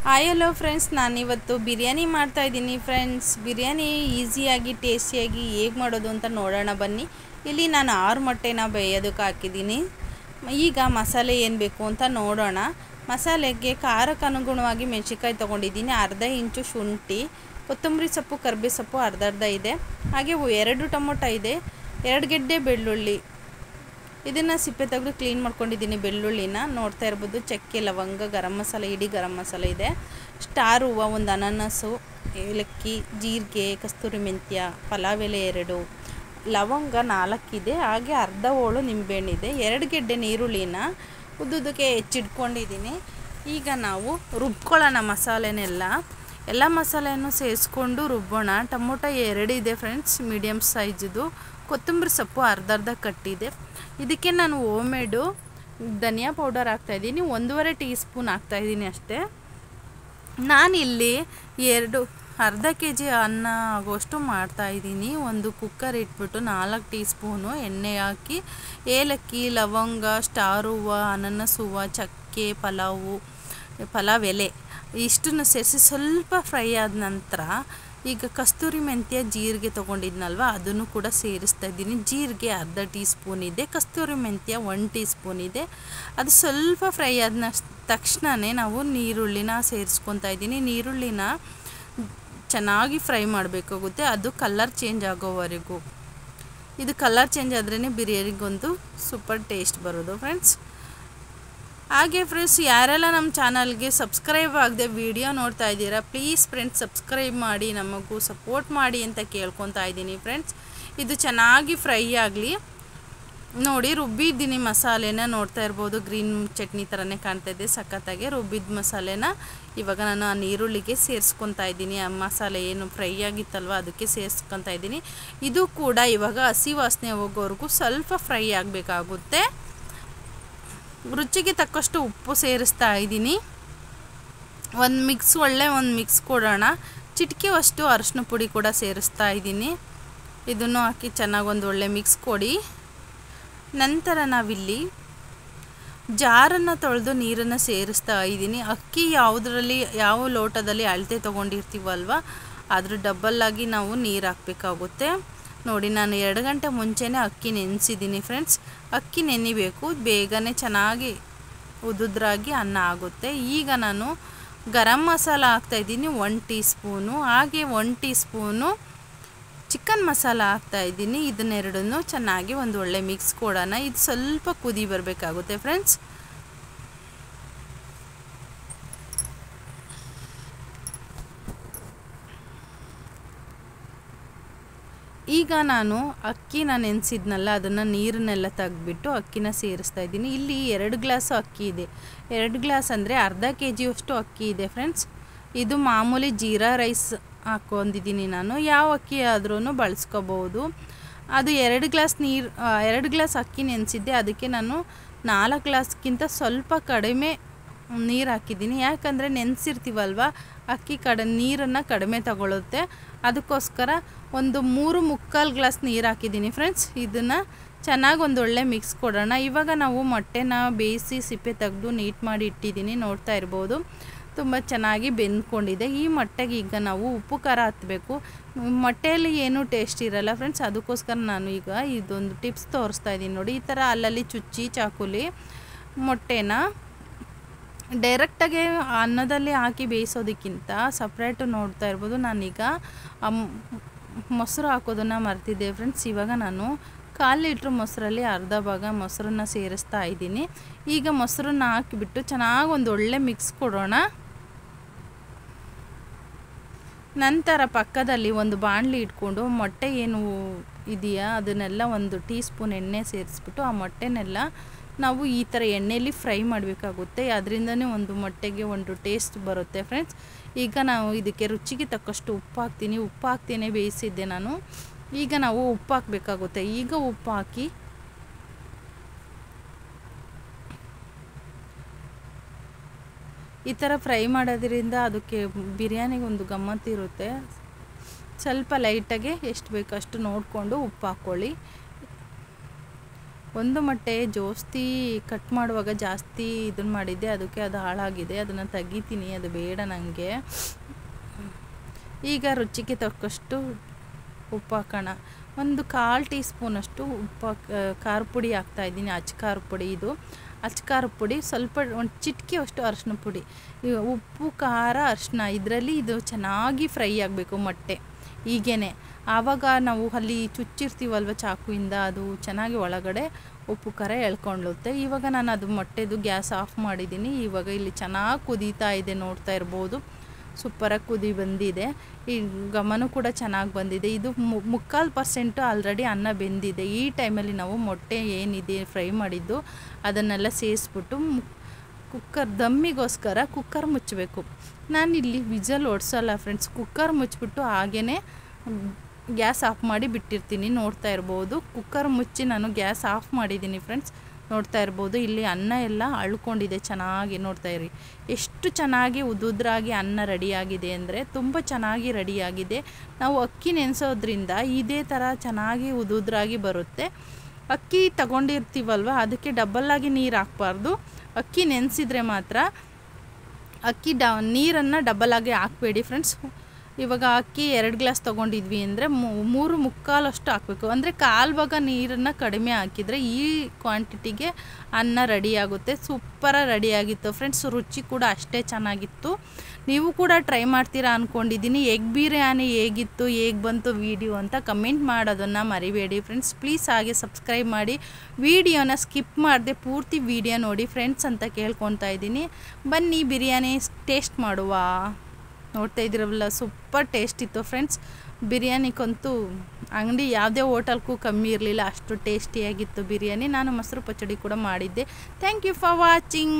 Hi hello friends, ನಾನಿವತ್ತು ಬಿರಿಯಾನಿ ಮಾಡ್ತಾಯಿದ್ದೀನಿ friends. Biryani ಈಸಿಯಾಗಿ ಟೇಸ್ಟಿಯಾಗಿ ಹೇಗೆ ಮಾಡೋದು ಅಂತ ನೋಡೋಣ ಬನ್ನಿ. ಇಲ್ಲಿ ನಾನು 6 ಮೊಟ್ಟೆನ ಬೇಯೋದಕ್ಕೆ ಹಾಕಿದ್ದೀನಿ. ಈಗ ಮಸಾಲೆ ಏನು ಬೇಕು ಅಂತ ನೋಡೋಣ. ಮಸಾಲೆಗೆ ಖಾರಕ್ಕೆ ಅನುಗುಣವಾಗಿ ಮೆಣಸಿನ್ಕಾಯಿ ತೊಗೊಂಡಿದ್ದೀನಿ, ಅರ್ಧ ಇಂಚು ಶುಂಠಿ, ಕೊತ್ತಂಬರಿ ಸೊಪ್ಪು, ಕರ್ಬೇ ಸೊಪ್ಪು ಅರ್ಧ ಇದೆ, ಹಾಗೆ 2 ಟೊಮೊಟೊ ಇದೆ, 2 ಗೆಡ್ಡೆ ಬೆಳ್ಳುಳ್ಳಿ. ಇದನ್ನು ಸಿಪ್ಪೆ ತೆಗೆದು ಕ್ಲೀನ್ ಮಾಡ್ಕೊಂಡಿದ್ದೀನಿ. ಬೆಳ್ಳುಳ್ಳಿನ ನೋಡ್ತಾ ಇರ್ಬೋದು. ಚಕ್ಕೆ, ಲವಂಗ, ಗರಂ ಮಸಾಲೆ, ಇಡೀ ಗರಂ ಮಸಾಲೆ ಇದೆ, ಸ್ಟಾರ್ ಹೂವು, ಒಂದು ಅನಾನಸು, ಏಲಕ್ಕಿ, ಜೀರಿಗೆ, ಕಸ್ತೂರಿ ಮೆಂತ್ಯ, ಪಲಾವ್ ಎಲೆ 2, ಲವಂಗ 4 ಇದೆ, ಹಾಗೆ ಅರ್ಧ ಹೋಳು ನಿಂಬೆಹಣ್ಣಿದೆ, 2 ಗೆಡ್ಡೆ ಈರುಳ್ಳಿನ ಉದ್ದುದಕ್ಕೆ ಹೆಚ್ಚಿಟ್ಕೊಂಡಿದ್ದೀನಿ. ಈಗ ನಾವು ರುಬ್ಕೊಳ್ಳೋಣ ಎಲ್ಲ ಮಸಾಲೆಯನ್ನು ಸೇರಿಸ್ಕೊಂಡು ರುಬ್ಬೋಣ. ಟೊಮೊಟೊ 2 ಇದೆ ಫ್ರೆಂಡ್ಸ್, ಮೀಡಿಯಮ್ ಸೈಜದು. ಕೊತ್ತಂಬರಿ ಸೊಪ್ಪು ಅರ್ಧ ಕಟ್ಟಿದೆ. ಇದಕ್ಕೆ ನಾನು ಹೋಮ್ಮೇಡು ಧನಿಯಾ ಪೌಡರ್ ಹಾಕ್ತಾಯಿದ್ದೀನಿ, 1.5 ಟೀ ಸ್ಪೂನ್ ಹಾಕ್ತಾಯಿದ್ದೀನಿ ಅಷ್ಟೇ. ನಾನಿಲ್ಲಿ ಅರ್ಧ kg ಅನ್ನ ಆಗೋಷ್ಟು ಮಾಡ್ತಾಯಿದ್ದೀನಿ. ಒಂದು ಕುಕ್ಕರ್ ಇಟ್ಬಿಟ್ಟು 4 ಟೀ ಸ್ಪೂನು ಎಣ್ಣೆ ಹಾಕಿ, ಏಲಕ್ಕಿ, ಲವಂಗ, ಸ್ಟಾರ್ ಹೂವು, ಅನಾನಸ್ ಹೂವು, ಚಕ್ಕೆ, ಪಲಾವ್ ಎಲೆ ಇಷ್ಟನ್ನು ಸೇರಿಸಿ ಸ್ವಲ್ಪ ಫ್ರೈ ಆದ ನಂತರ ಈಗ ಕಸ್ತೂರಿ ಮೆಂತ್ಯ, ಜೀರಿಗೆ ತೊಗೊಂಡಿದ್ನಲ್ವ ಅದನ್ನು ಕೂಡ ಸೇರಿಸ್ತಾ ಇದ್ದೀನಿ. ಜೀರಿಗೆ ಅರ್ಧ ಟೀ ಸ್ಪೂನ್ ಇದೆ, ಕಸ್ತೂರಿ ಮೆಂತ್ಯ 1 ಟೀ ಸ್ಪೂನ್ ಇದೆ. ಅದು ಸ್ವಲ್ಪ ಫ್ರೈ ಆದ ತಕ್ಷಣವೇ ನಾವು ನೀರುಳ್ಳಿನ ಸೇರಿಸ್ಕೊತಾ ಇದ್ದೀನಿ. ನೀರುಳ್ಳಿನ ಚೆನ್ನಾಗಿ ಫ್ರೈ ಮಾಡಬೇಕಾಗುತ್ತೆ, ಅದು ಕಲರ್ ಚೇಂಜ್ ಆಗೋವರೆಗೂ. ಇದು ಕಲರ್ ಚೇಂಜ್ ಆದ್ರೇ ಬಿರಿಯಾನಿಗೊಂದು ಸೂಪರ್ ಟೇಸ್ಟ್ ಬರೋದು ಫ್ರೆಂಡ್ಸ್. ಹಾಗೆ ಫ್ರೆಂಡ್ಸ್, ಯಾರೆಲ್ಲ ನಮ್ಮ ಚಾನಲ್ಗೆ ಸಬ್ಸ್ಕ್ರೈಬ್ ಆಗದೆ ವಿಡಿಯೋ ನೋಡ್ತಾ ಇದ್ದೀರಾ, ಪ್ಲೀಸ್ ಫ್ರೆಂಡ್ಸ್ ಸಬ್ಸ್ಕ್ರೈಬ್ ಮಾಡಿ, ನಮಗೂ ಸಪೋರ್ಟ್ ಮಾಡಿ ಅಂತ ಕೇಳ್ಕೊತಾ ಇದ್ದೀನಿ ಫ್ರೆಂಡ್ಸ್. ಇದು ಚೆನ್ನಾಗಿ ಫ್ರೈ ಆಗಲಿ. ನೋಡಿ, ರುಬ್ಬಿದ್ದೀನಿ ಮಸಾಲೆನ ನೋಡ್ತಾ ಇರ್ಬೋದು. ಗ್ರೀನ್ ಚಟ್ನಿ ಥರನೇ ಕಾಣ್ತಾ ಇದೆ, ಸಖತ್ತಾಗಿ ರುಬ್ಬಿದ ಮಸಾಲೆನ ಇವಾಗ ನಾನು ಆ ನೀರುಳ್ಳಿಗೆ ಸೇರಿಸ್ಕೊತಾ ಇದ್ದೀನಿ. ಆ ಮಸಾಲೆ ಏನು ಫ್ರೈ ಆಗಿತ್ತಲ್ವ ಅದಕ್ಕೆ ಸೇರಿಸ್ಕೊತಾ ಇದ್ದೀನಿ. ಇದು ಕೂಡ ಇವಾಗ ಹಸಿ ವಾಸನೆ ಹೋಗೋವರೆಗೂ ಸ್ವಲ್ಪ ಫ್ರೈ ಆಗಬೇಕಾಗುತ್ತೆ. ರುಚಿಗೆ ತಕ್ಕಷ್ಟು ಉಪ್ಪು ಸೇರಿಸ್ತಾ ಇದ್ದೀನಿ. ಒಂದು ಮಿಕ್ಸ್ ಕೊಡೋಣ. ಚಿಟಿಕೆಯಷ್ಟು ಅರಿಶಿನ ಪುಡಿ ಕೂಡ ಸೇರಿಸ್ತಾ ಇದ್ದೀನಿ. ಇದನ್ನು ಹಾಕಿ ಚೆನ್ನಾಗಿ ಒಂದು ಒಳ್ಳೆ ಮಿಕ್ಸ್ ಕೊಡಿ. ನಂತರ ನಾವಿಲ್ಲಿ ಜಾರನ್ನು ತೊಳೆದು ನೀರನ್ನು ಸೇರಿಸ್ತಾ ಇದ್ದೀನಿ. ಅಕ್ಕಿ ಯಾವ ಲೋಟದಲ್ಲಿ ಅಳತೆ ತೊಗೊಂಡಿರ್ತೀವಲ್ವ ಅದ್ರ ಡಬ್ಬಲ್ಲಾಗಿ ನಾವು ನೀರು ಹಾಕಬೇಕಾಗುತ್ತೆ. ನೋಡಿ, ನಾನು 2 ಗಂಟೆ ಮುಂಚೆನೇ ಅಕ್ಕಿ ನೆನೆಸಿದ್ದೀನಿ ಫ್ರೆಂಡ್ಸ್. ಅಕ್ಕಿ ನೆನಿಬೇಕು, ಬೇಗನೆ ಚೆನ್ನಾಗಿ ಉದುದ್ರಾಗಿ ಅನ್ನ ಆಗುತ್ತೆ. ಈಗ ನಾನು ಗರಂ ಮಸಾಲ ಹಾಕ್ತಾಯಿದ್ದೀನಿ 1 ಟೀ ಸ್ಪೂನು, ಹಾಗೆ 1 ಟೀ ಸ್ಪೂನು ಚಿಕನ್ ಮಸಾಲ ಹಾಕ್ತಾಯಿದ್ದೀನಿ. ಇದನ್ನೆರಡನ್ನು ಚೆನ್ನಾಗಿ ಒಂದು ಒಳ್ಳೆ ಮಿಕ್ಸ್ ಕೊಡೋಣ. ಇದು ಸ್ವಲ್ಪ ಕುದಿ ಬರಬೇಕಾಗುತ್ತೆ ಫ್ರೆಂಡ್ಸ್. ಈಗ ನಾನು ಅಕ್ಕಿನ ನೆನೆಸಿದ್ನಲ್ಲ ಅದನ್ನು ನೀರನ್ನೆಲ್ಲ ತೆಗೆದ್ಬಿಟ್ಟು ಅಕ್ಕಿನ ಸೇರಿಸ್ತಾ ಇದ್ದೀನಿ. ಇಲ್ಲಿ 2 ಗ್ಲಾಸು ಅಕ್ಕಿ ಇದೆ. 2 ಗ್ಲಾಸ್ ಅಂದರೆ ಅರ್ಧ kg ಅಷ್ಟು ಅಕ್ಕಿ ಇದೆ ಫ್ರೆಂಡ್ಸ್. ಇದು ಮಾಮೂಲಿ ಜೀರಾ ರೈಸ್ ಹಾಕ್ಕೊಂಡಿದ್ದೀನಿ ನಾನು. ಯಾವ ಅಕ್ಕಿ ಆದ್ರೂ ಬಳಸ್ಕೋಬೋದು. ಅದು 2 ಗ್ಲಾಸ್ ಅಕ್ಕಿ ನೆನೆಸಿದ್ದೆ, ಅದಕ್ಕೆ ನಾನು 4 ಗ್ಲಾಸ್ಗಿಂತ ಸ್ವಲ್ಪ ಕಡಿಮೆ ನೀರು ಹಾಕಿದ್ದೀನಿ. ಯಾಕಂದರೆ ನೆನೆಸಿರ್ತೀವಲ್ವ ಅಕ್ಕಿ ನೀರನ್ನು ಕಡಿಮೆ ತಗೊಳುತ್ತೆ, ಅದಕ್ಕೋಸ್ಕರ ಒಂದು 3 ಗ್ಲಾಸ್ ನೀರು ಹಾಕಿದ್ದೀನಿ ಫ್ರೆಂಡ್ಸ್. ಇದನ್ನು ಚೆನ್ನಾಗಿ ಒಂದು ಒಳ್ಳೆ ಮಿಕ್ಸ್ ಕೊಡೋಣ. ಇವಾಗ ನಾವು ಮೊಟ್ಟೆನ ಬೇಯಿಸಿ ಸಿಪ್ಪೆ ತೆಗೆದು ನೀಟ್ ಮಾಡಿ ಇಟ್ಟಿದ್ದೀನಿ, ನೋಡ್ತಾ ಇರ್ಬೋದು. ತುಂಬ ಚೆನ್ನಾಗಿ ಬೆಂದ್ಕೊಂಡಿದೆ. ಈ ಮೊಟ್ಟೆಗೆ ಈಗ ನಾವು ಉಪ್ಪು ಖಾರ ಹತ್ತಬೇಕು. ಮೊಟ್ಟೆಯಲ್ಲಿ ಏನೂ ಟೇಸ್ಟ್ ಇರಲ್ಲ ಫ್ರೆಂಡ್ಸ್, ಅದಕ್ಕೋಸ್ಕರ ನಾನು ಈಗ ಇದೊಂದು ಟಿಪ್ಸ್ ತೋರಿಸ್ತಾ ಇದ್ದೀನಿ. ನೋಡಿ, ಈ ಥರ ಅಲ್ಲಲ್ಲಿ ಚುಚ್ಚಿ ಚಾಕುಲಿ ಮೊಟ್ಟೆನ ಡೈರೆಕ್ಟಾಗಿ ಅನ್ನದಲ್ಲಿ ಹಾಕಿ ಬೇಯಿಸೋದಕ್ಕಿಂತ ಸಪ್ರೇಟು ನೋಡ್ತಾ ಇರ್ಬೋದು. ನಾನೀಗ ಮೊಸರು ಹಾಕೋದನ್ನು ಮರ್ತಿದ್ದೆ ಫ್ರೆಂಡ್ಸ್. ಇವಾಗ ನಾನು 1/4 ಲೀಟ್ರ್ ಮೊಸರಲ್ಲಿ ಅರ್ಧ ಭಾಗ ಮೊಸರನ್ನ ಸೇರಿಸ್ತಾ ಇದ್ದೀನಿ. ಈಗ ಮೊಸರನ್ನ ಹಾಕಿಬಿಟ್ಟು ಚೆನ್ನಾಗಿ ಒಂದು ಒಳ್ಳೆ ಮಿಕ್ಸ್ ಕೊಡೋಣ. ನಂತರ ಪಕ್ಕದಲ್ಲಿ ಒಂದು ಬಾಣಲಿ ಇಟ್ಕೊಂಡು ಮೊಟ್ಟೆ ಏನು ಇದೆಯಾ ಅದನ್ನೆಲ್ಲ 1 ಟೀ ಸ್ಪೂನ್ ಎಣ್ಣೆ ಸೇರಿಸ್ಬಿಟ್ಟು ಆ ಮೊಟ್ಟೆನೆಲ್ಲ ನಾವು ಈ ಥರ ಎಣ್ಣೆಯಲ್ಲಿ ಫ್ರೈ ಮಾಡಬೇಕಾಗುತ್ತೆ. ಅದರಿಂದನೇ ಒಂದು ಮೊಟ್ಟೆಗೆ ಒಂದು ಟೇಸ್ಟ್ ಬರುತ್ತೆ ಫ್ರೆಂಡ್ಸ್. ಈಗ ನಾವು ಇದಕ್ಕೆ ರುಚಿಗೆ ತಕ್ಕಷ್ಟು ಉಪ್ಪು ಹಾಕ್ತೀನಿ. ಬೇಯಿಸಿದ್ದೆ ನಾನು. ಈಗ ನಾವು ಉಪ್ಪು ಹಾಕಬೇಕಾಗುತ್ತೆ. ಈಗ ಉಪ್ಪು ಹಾಕಿ ಈ ಥರ ಫ್ರೈ ಮಾಡೋದ್ರಿಂದ ಅದಕ್ಕೆ ಬಿರಿಯಾನಿಗೆ ಒಂದು ಗಮ್ಮತ್ತಿರುತ್ತೆ. ಸ್ವಲ್ಪ ಲೈಟಾಗೆ ಎಷ್ಟು ಬೇಕಷ್ಟು ನೋಡಿಕೊಂಡು ಉಪ್ಪು ಹಾಕ್ಕೊಳ್ಳಿ. ಒಂದು ಮೊಟ್ಟೆ ಜಾಸ್ತಿ ಕಟ್ ಮಾಡುವಾಗ ಜಾಸ್ತಿ ಇದನ್ನು ಮಾಡಿದ್ದೆ, ಅದಕ್ಕೆ ಅದು ಹಾಳಾಗಿದೆ. ಅದನ್ನು ತೆಗಿತೀನಿ, ಅದು ಬೇಡ ನನಗೆ. ಈಗ ರುಚಿಗೆ ತಕ್ಕಷ್ಟು ಉಪ್ಪು ಹಾಕೋಣ. ಒಂದು 1/4 ಟೀ ಸ್ಪೂನಷ್ಟು ಖಾರ ಪುಡಿ ಹಾಕ್ತಾಯಿದ್ದೀನಿ. ಖಾರ ಪುಡಿ, ಇದು ಖಾರ ಪುಡಿ. ಸ್ವಲ್ಪ ಒಂದು ಚಿಟಿಕೆ ಅಷ್ಟು ಅರಿಶಿನ ಪುಡಿ. ಉಪ್ಪು, ಖಾರ, ಅರಿಶಿನ ಇದರಲ್ಲಿ ಇದು ಚೆನ್ನಾಗಿ ಫ್ರೈ ಆಗಬೇಕು ಮೊಟ್ಟೆ ಹೀಗೇ. ಆವಾಗ ನಾವು ಅಲ್ಲಿ ಚುಚ್ಚಿರ್ತೀವಲ್ವ ಚಾಕುವಿಂದ, ಅದು ಚೆನ್ನಾಗಿ ಒಳಗಡೆ ಉಪ್ಪು ಖಾರ ಎಳ್ಕೊಳ್ಳುತ್ತೆ. ಇವಾಗ ನಾನು ಅದು ಮೊಟ್ಟೆದು ಗ್ಯಾಸ್ ಆಫ್ ಮಾಡಿದ್ದೀನಿ. ಇವಾಗ ಇಲ್ಲಿ ಚೆನ್ನಾಗಿ ಕುದೀತಾ ಇದೆ, ನೋಡ್ತಾ ಇರ್ಬೋದು. ಸೂಪರಾಗಿ ಕುದಿ ಬಂದಿದೆ. ಈ ಘಮನೂ ಕೂಡ ಚೆನ್ನಾಗಿ ಬಂದಿದೆ. ಇದು 3/4% ಆಲ್ರೆಡಿ ಅನ್ನ ಬೆಂದಿದೆ. ಈ ಟೈಮಲ್ಲಿ ನಾವು ಮೊಟ್ಟೆ ಏನಿದೆ ಫ್ರೈ ಮಾಡಿದ್ದು ಅದನ್ನೆಲ್ಲ ಸೇರಿಸ್ಬಿಟ್ಟು ದಮ್ಮಿಗೋಸ್ಕರ ಕುಕ್ಕರ್ ಮುಚ್ಚಬೇಕು. ನಾನಿಲ್ಲಿ ವಿಜಲ್ ಓಡಿಸಲ್ಲ ಫ್ರೆಂಡ್ಸ್, ಕುಕ್ಕರ್ ಮುಚ್ಚಿಬಿಟ್ಟು ಹಾಗೇ ಗ್ಯಾಸ್ ಆಫ್ ಮಾಡಿ ಬಿಟ್ಟಿರ್ತೀನಿ. ನೋಡ್ತಾ ಇರ್ಬೋದು, ಕುಕ್ಕರ್ ಮುಚ್ಚಿ ನಾನು ಗ್ಯಾಸ್ ಆಫ್ ಮಾಡಿದ್ದೀನಿ ಫ್ರೆಂಡ್ಸ್. ನೋಡ್ತಾ ಇರ್ಬೋದು, ಇಲ್ಲಿ ಅನ್ನ ಎಲ್ಲ ಅಳ್ಕೊಂಡಿದೆ ಚೆನ್ನಾಗಿ. ನೋಡ್ತಾ ಇರಿ ಎಷ್ಟು ಚೆನ್ನಾಗಿ ಉದುದ್ರಾಗಿ ಅನ್ನ ರೆಡಿಯಾಗಿದೆ ಅಂದರೆ ತುಂಬ ಚೆನ್ನಾಗಿ ರೆಡಿಯಾಗಿದೆ. ನಾವು ಅಕ್ಕಿ ನೆನೆಸೋದ್ರಿಂದ ಇದೇ ಥರ ಚೆನ್ನಾಗಿ ಉದುದ್ರಾಗಿ ಬರುತ್ತೆ. ಅಕ್ಕಿ ತಗೊಂಡಿರ್ತೀವಲ್ವ, ಅದಕ್ಕೆ ಡಬ್ಬಲ್ಲಾಗಿ ನೀರು ಹಾಕ್ಬಾರ್ದು. ಅಕ್ಕಿ ನೆನೆಸಿದ್ರೆ ಮಾತ್ರ ನೀರನ್ನು ಡಬ್ಬಲಾಗಿ ಹಾಕಬೇಡಿ ಫ್ರೆಂಡ್ಸ್. ಇವಾಗ ಅಕ್ಕಿ 2 ಗ್ಲಾಸ್ ತೊಗೊಂಡಿದ್ವಿ ಅಂದರೆ 3/4 ಅಷ್ಟು ಹಾಕಬೇಕು. ಅಂದರೆ 1/4 ಭಾಗ ನೀರನ್ನು ಕಡಿಮೆ ಹಾಕಿದರೆ ಈ ಕ್ವಾಂಟಿಟಿಗೆ ಅನ್ನ ರೆಡಿಯಾಗುತ್ತೆ. ಸೂಪರಾಗಿ ರೆಡಿಯಾಗಿತ್ತು ಫ್ರೆಂಡ್ಸ್. ರುಚಿ ಕೂಡ ಅಷ್ಟೇ ಚೆನ್ನಾಗಿತ್ತು. ನೀವು ಕೂಡ ಟ್ರೈ ಮಾಡ್ತೀರಾ ಅಂದ್ಕೊಂಡಿದ್ದೀನಿ. ಎಗ್ ಬಿರಿಯಾನಿ ಹೇಗಿತ್ತು, ಹೇಗೆ ಬಂತು ವಿಡಿಯೋ ಅಂತ ಕಮೆಂಟ್ ಮಾಡೋದನ್ನು ಮರಿಬೇಡಿ ಫ್ರೆಂಡ್ಸ್. ಪ್ಲೀಸ್ ಹಾಗೆ ಸಬ್ಸ್ಕ್ರೈಬ್ ಮಾಡಿ, ವಿಡಿಯೋನ ಸ್ಕಿಪ್ ಮಾಡದೆ ಪೂರ್ತಿ ವಿಡಿಯೋ ನೋಡಿ ಫ್ರೆಂಡ್ಸ್ ಅಂತ ಕೇಳ್ಕೊತಾ ಇದ್ದೀನಿ. ಬನ್ನಿ ಬಿರಿಯಾನಿ ಟೇಸ್ಟ್ ಮಾಡುವ. ನೋಡ್ತಾ ಇದ್ದೀರಲ್ಲ, ಸೂಪರ್ ಟೇಸ್ಟ್ ಇತ್ತು ಫ್ರೆಂಡ್ಸ್. ಬಿರಿಯಾನಿಗಂತೂ ಅಂಗಡಿ ಯಾವುದೇ ಹೋಟೆಲ್ಗೂ ಕಮ್ಮಿ ಇರಲಿಲ್ಲ, ಅಷ್ಟು ಟೇಸ್ಟಿಯಾಗಿತ್ತು ಬಿರಿಯಾನಿ. ನಾನು ಮೊಸರು ಪಚ್ಚಡಿ ಕೂಡ ಮಾಡಿದ್ದೆ. Thank you for watching.